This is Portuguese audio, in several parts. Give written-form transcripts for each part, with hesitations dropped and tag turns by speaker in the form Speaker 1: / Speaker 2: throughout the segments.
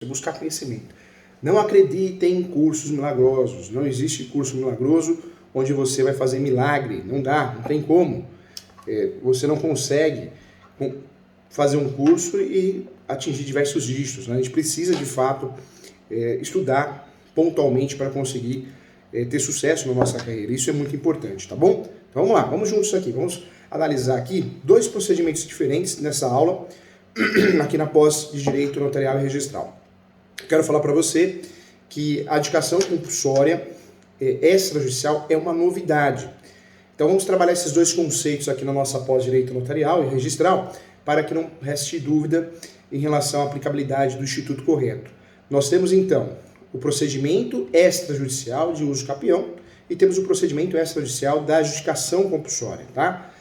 Speaker 1: buscar conhecimento. Não acreditem em cursos milagrosos. Não existe curso milagroso onde você vai fazer milagre. Não dá, não tem como. Você não consegue fazer um curso e atingir diversos dígitos, né? A gente precisa, de fato, estudar pontualmente para conseguir ter sucesso na nossa carreira. Isso é muito importante, tá bom? Então vamos lá, vamos juntos aqui. Vamos analisar aqui 2 procedimentos diferentes nessa aula, aqui na pós de Direito Notarial e Registral. Quero falar para você que a adjudicação compulsória extrajudicial é uma novidade. Então vamos trabalhar esses 2 conceitos aqui na nossa pós de Direito Notarial e Registral para que não reste dúvida em relação à aplicabilidade do instituto correto. Nós temos então o procedimento extrajudicial de uso capião e temos o procedimento extrajudicial da adjudicação compulsória, tá?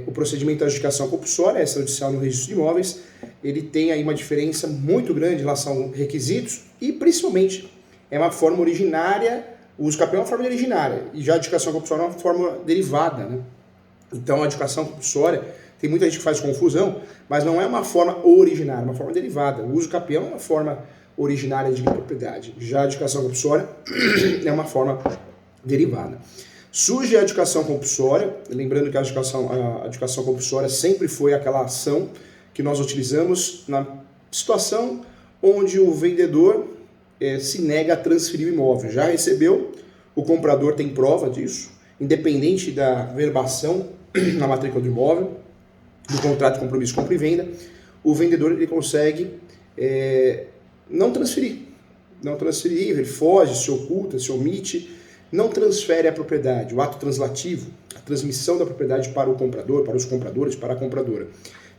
Speaker 1: O procedimento da adjudicação compulsória extrajudicial no registro de imóveis, ele tem aí uma diferença muito grande em relação a requisitos e principalmente é uma forma originária, o uso capião é uma forma originária e já a adjudicação compulsória é uma forma derivada, né? Então a adjudicação compulsória, tem muita gente que faz confusão, mas não é uma forma originária, é uma forma derivada. O uso capião é uma forma originária de propriedade, já a adjudicação compulsória é uma forma derivada. Surge a adjudicação compulsória, lembrando que a adjudicação compulsória sempre foi aquela ação que nós utilizamos na situação onde o vendedor se nega a transferir o imóvel. Já recebeu, o comprador tem prova disso, independente da verbação na matrícula do imóvel, do contrato de compromisso de compra e venda, o vendedor ele consegue não transferir, ele foge, se oculta, se omite, não transfere a propriedade, o ato translativo, a transmissão da propriedade para o comprador, para os compradores, para a compradora.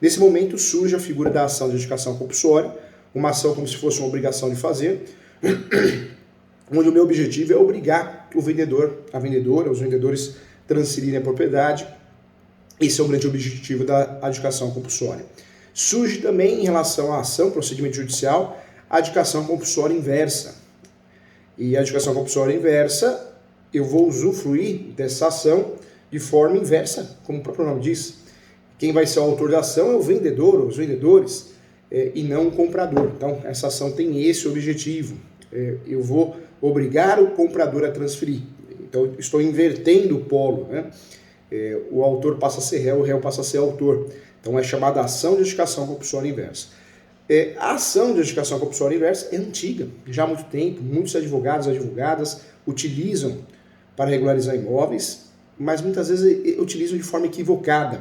Speaker 1: Nesse momento surge a figura da ação de adjudicação compulsória, uma ação como se fosse uma obrigação de fazer, onde o meu objetivo é obrigar o vendedor, a vendedora, os vendedores transferirem a propriedade. Esse é o grande objetivo da adjudicação compulsória. Surge também, em relação à ação, procedimento judicial, a adjudicação compulsória inversa. E a adjudicação compulsória inversa, eu vou usufruir dessa ação de forma inversa, como o próprio nome diz. Quem vai ser o autor da ação é o vendedor, ou os vendedores, e não o comprador. Então, essa ação tem esse objetivo. Eu vou obrigar o comprador a transferir. Então, estou invertendo o polo, né? O autor passa a ser réu, o réu passa a ser autor. Então, é chamada ação de adjudicação compulsória inversa. A ação de adjudicação compulsória inversa é antiga, já há muito tempo. Muitos advogados e advogadas utilizam para regularizar imóveis, mas muitas vezes utilizam de forma equivocada.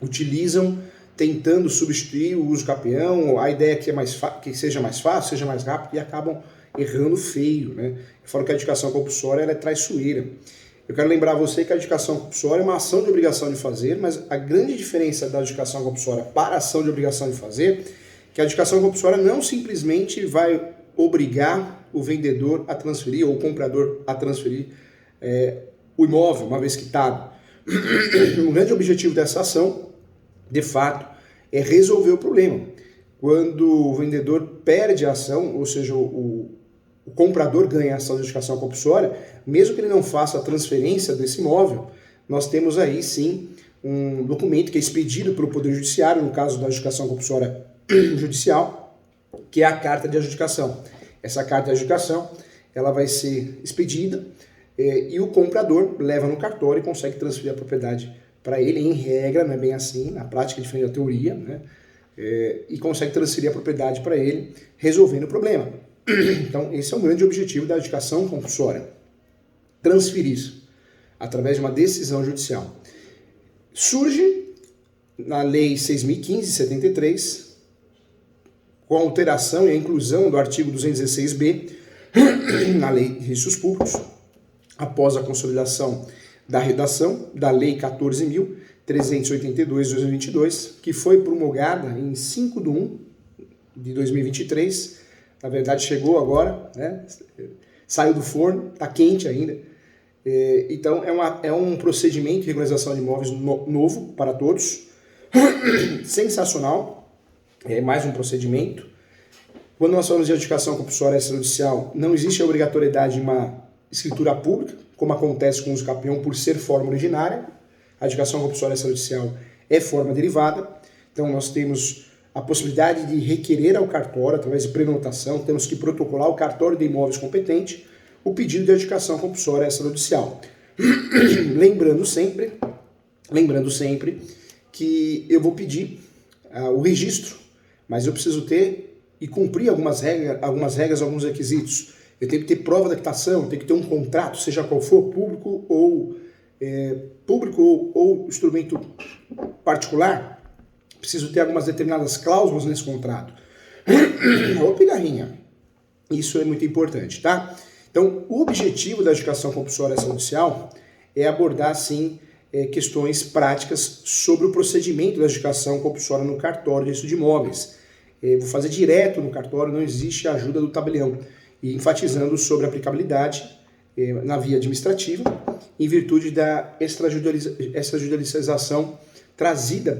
Speaker 1: Utilizam tentando substituir o uso capião, a ideia que seja mais fácil, seja mais rápido, e acabam errando feio, né? Eu falo que a adjudicação compulsória ela é traiçoeira. Eu quero lembrar a você que a adjudicação compulsória é uma ação de obrigação de fazer, mas a grande diferença da adjudicação compulsória para a ação de obrigação de fazer é que a adjudicação compulsória não simplesmente vai obrigar o vendedor a transferir ou o comprador a transferir o imóvel, uma vez quitado. O grande objetivo dessa ação, de fato, é resolver o problema. Quando o vendedor perde a ação, ou seja, o comprador ganha a ação de adjudicação compulsória, mesmo que ele não faça a transferência desse imóvel, nós temos aí sim um documento que é expedido pelo Poder Judiciário, no caso da adjudicação compulsória judicial, que é a carta de adjudicação. Essa carta de adjudicação ela vai ser expedida e o comprador leva no cartório e consegue transferir a propriedade para ele, em regra, não é bem assim, na prática é diferente da teoria, né? E consegue transferir a propriedade para ele, resolvendo o problema. Então, esse é o grande objetivo da adjudicação compulsória. Transferir através de uma decisão judicial. Surge na Lei 6.015/73, com a alteração e a inclusão do artigo 216b na Lei de Registros Públicos, após a consolidação da redação da Lei 14.382 de 2022, que foi promulgada em 5/1/2023. Na verdade, chegou agora, né? Saiu do forno, está quente ainda. Então, é um procedimento de regularização de imóveis novo para todos. Sensacional. É mais um procedimento. Quando nós falamos de adjudicação compulsória extrajudicial, não existe a obrigatoriedade de uma escritura pública, como acontece com o uso capião, por ser forma originária. A adjudicação compulsória extrajudicial é forma derivada. Então, nós temos a possibilidade de requerer ao cartório, através de prenotação, temos que protocolar ao cartório de imóveis competente o pedido de adjudicação compulsória extrajudicial. Lembrando sempre que eu vou pedir o registro, mas eu preciso ter e cumprir algumas regras, alguns requisitos. Eu tenho que ter prova da quitação, eu tenho que ter um contrato, seja qual for, público ou instrumento particular. Preciso ter algumas determinadas cláusulas nesse contrato. Ô, pigarrinha. Isso é muito importante, tá? Então, o objetivo da adjudicação compulsória extrajudicial é abordar, sim, questões práticas sobre o procedimento da adjudicação compulsória no cartório de registro de imóveis. Vou fazer direto no cartório, não existe a ajuda do tabelião. E enfatizando sobre a aplicabilidade na via administrativa, em virtude da extrajudicialização trazida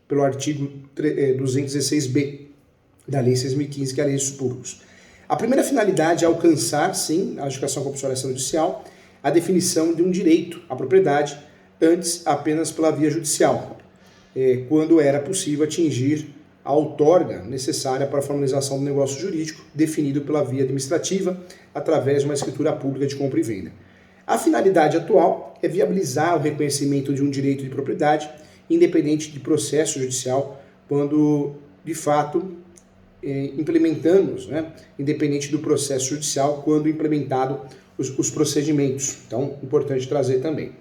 Speaker 1: pelo artigo 216b da Lei 6.015, que é a Lei dos Públicos. A primeira finalidade é alcançar, sim, a adjudicação compulsória extrajudicial, a definição de um direito à propriedade, antes apenas pela via judicial, quando era possível atingir a outorga necessária para a formalização do negócio jurídico, definido pela via administrativa, através de uma escritura pública de compra e venda. A finalidade atual é viabilizar o reconhecimento de um direito de propriedade, independente de processo judicial, quando, de fato, implementamos, independente do processo judicial, quando implementado os procedimentos. Então, importante trazer também.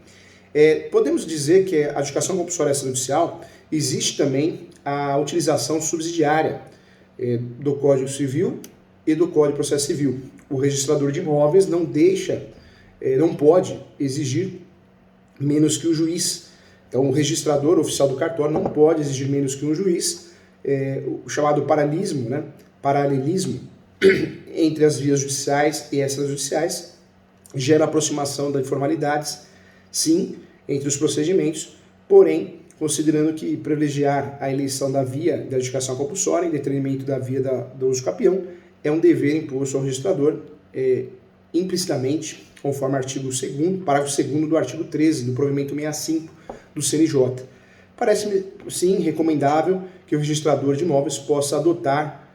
Speaker 1: Podemos dizer que a adjudicação compulsória extrajudicial existe também a utilização subsidiária do Código Civil e do Código de Processo Civil. O registrador de imóveis não pode exigir menos que o juiz. Então, o registrador oficial do cartório não pode exigir menos que um juiz. O chamado paralelismo entre as vias judiciais e extrajudiciais gera aproximação das formalidades, sim, entre os procedimentos, porém, considerando que privilegiar a eleição da via da adjudicação compulsória em detrimento da via do uso capião é um dever imposto ao registrador implicitamente, conforme artigo 2º, parágrafo 2º do artigo 13 do provimento 65 do CNJ. Parece-me, sim, recomendável que o registrador de imóveis possa adotar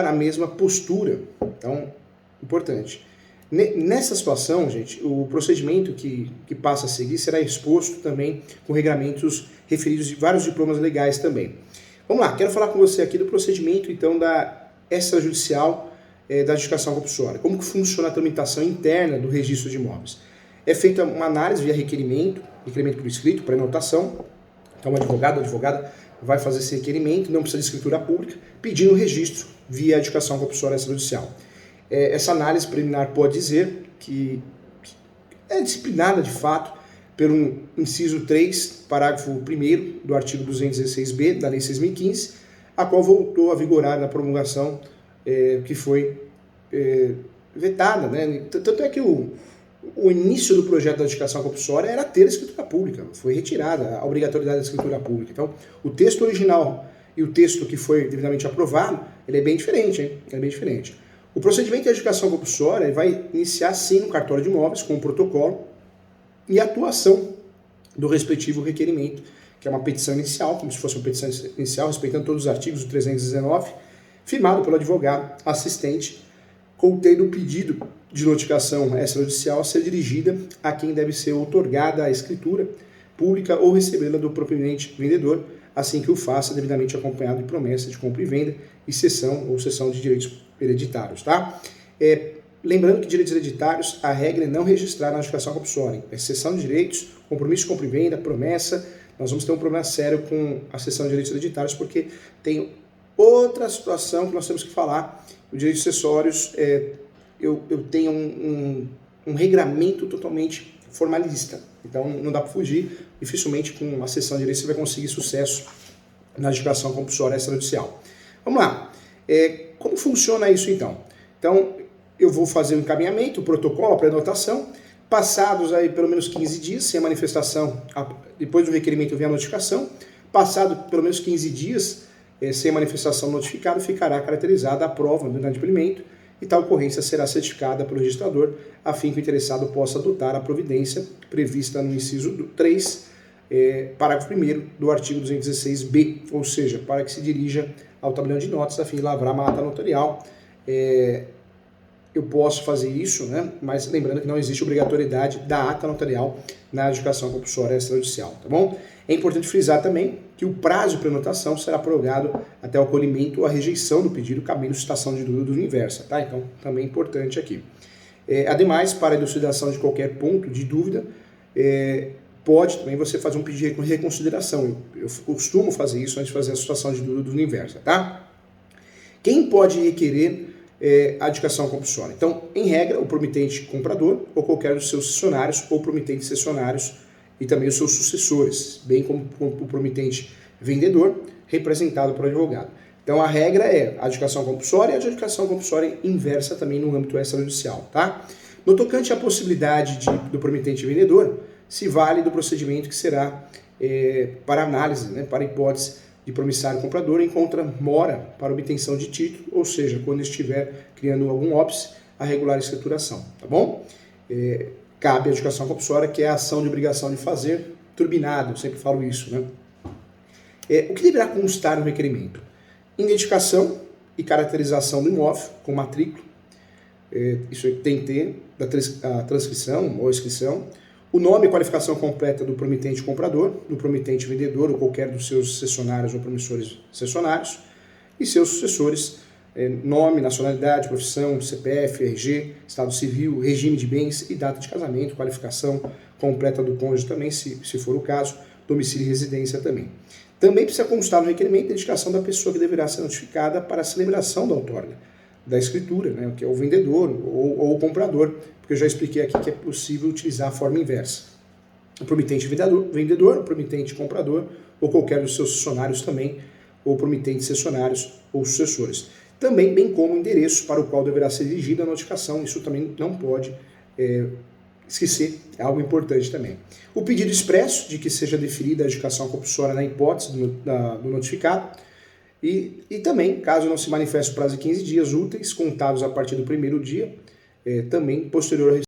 Speaker 1: a mesma postura. Então, importante. Nessa situação, gente, o procedimento que passa a seguir será exposto também com regramentos referidos de vários diplomas legais também. Vamos lá, quero falar com você aqui do procedimento, então, da extrajudicial da adjudicação compulsória. Como que funciona a tramitação interna do registro de imóveis? É feita uma análise via requerimento por escrito, prenotação. Então, o advogado, a advogada vai fazer esse requerimento, não precisa de escritura pública, pedindo o registro via adjudicação compulsória extrajudicial. Essa análise preliminar pode dizer que é disciplinada, de fato, pelo inciso 3, parágrafo 1º do artigo 216b da Lei 6.015, a qual voltou a vigorar na promulgação que foi vetada. Tanto é que o início do projeto da adjudicação compulsória era ter a escritura pública, foi retirada a obrigatoriedade da escritura pública. Então, o texto original e o texto que foi devidamente aprovado, ele é bem diferente, hein? É bem diferente. O procedimento de adjudicação compulsória vai iniciar, sim, no cartório de imóveis, com o protocolo e a atuação do respectivo requerimento, que é uma petição inicial, como se fosse uma petição inicial, respeitando todos os artigos do 319, firmado pelo advogado assistente, contendo o pedido de notificação extrajudicial a ser dirigida a quem deve ser outorgada a escritura pública ou recebê-la do propriamente vendedor, assim que o faça, devidamente acompanhado de promessa de compra e venda e cessão ou cessão de direitos hereditários, tá? Lembrando que direitos hereditários, a regra é não registrar na adjudicação compulsória. É cessão de direitos, compromisso de compra e venda, promessa. Nós vamos ter um problema sério com a cessão de direitos hereditários, porque tem outra situação que nós temos que falar. Os direitos acessórios, eu tenho um regramento totalmente formalista. Então, não dá para fugir. Dificilmente, com a cessão de direitos, você vai conseguir sucesso na adjudicação compulsória extrajudicial. Vamos lá. Como funciona isso, então? Então, eu vou fazer o encaminhamento, o protocolo, a prenotação. Passados aí pelo menos 15 dias, sem a manifestação, depois do requerimento vem a notificação. Passado pelo menos 15 dias, sem a manifestação notificada, ficará caracterizada a prova do inadimplemento e tal ocorrência será certificada pelo registrador, a fim que o interessado possa adotar a providência prevista no inciso 3 parágrafo 1º do artigo 216b, ou seja, para que se dirija ao tabelião de notas a fim de lavrar uma ata notarial. Eu posso fazer isso, né? Mas lembrando que não existe obrigatoriedade da ata notarial na adjudicação compulsória extrajudicial, tá bom? É importante frisar também que o prazo de prenotação será prorrogado até o acolhimento ou a rejeição do pedido, cabendo citação de dúvida do inversa, tá? Então, também é importante aqui. Ademais, para a elucidação de qualquer ponto de dúvida, pode também você fazer um pedido de reconsideração. Eu costumo fazer isso antes de fazer a citação de dúvida do inversa, tá? Quem pode requerer a adjudicação compulsória? Então, em regra, o promitente comprador ou qualquer dos seus cessionários ou promitentes cessionários e também os seus sucessores, bem como o promitente vendedor, representado por advogado. Então, a regra é a adjudicação compulsória e a adjudicação compulsória inversa também no âmbito extrajudicial, tá? No tocante à possibilidade do promitente vendedor, se vale do procedimento que será para análise, né, para hipótese de promissário comprador, encontra mora para obtenção de título, ou seja, quando estiver criando algum óbice, a regular escrituração, tá bom? Cabe a adjudicação compulsória, que é a ação de obrigação de fazer, turbinado, eu sempre falo isso, né? O que deverá constar no requerimento? Identificação e caracterização do imóvel, com matrícula, isso tem que ter a transcrição ou inscrição, o nome e qualificação completa do promitente comprador, do promitente vendedor ou qualquer dos seus cessionários ou promissores cessionários e seus sucessores, nome, nacionalidade, profissão, CPF, RG, estado civil, regime de bens e data de casamento, qualificação completa do cônjuge também, se for o caso, domicílio e residência também. Também precisa constar no requerimento a indicação da pessoa que deverá ser notificada para a celebração da outorga, da escritura, né, que é o vendedor ou o comprador, porque eu já expliquei aqui que é possível utilizar a forma inversa. O promitente vendedor, o promitente comprador, ou qualquer dos seus cessionários também, ou promitentes cessionários ou sucessores. Também, bem como o endereço para o qual deverá ser dirigida a notificação, isso também não pode esquecer, é algo importante também. O pedido expresso de que seja deferida a adjudicação compulsória na hipótese do notificado, e também, caso não se manifeste o prazo de 15 dias úteis, contados a partir do primeiro dia, também posterior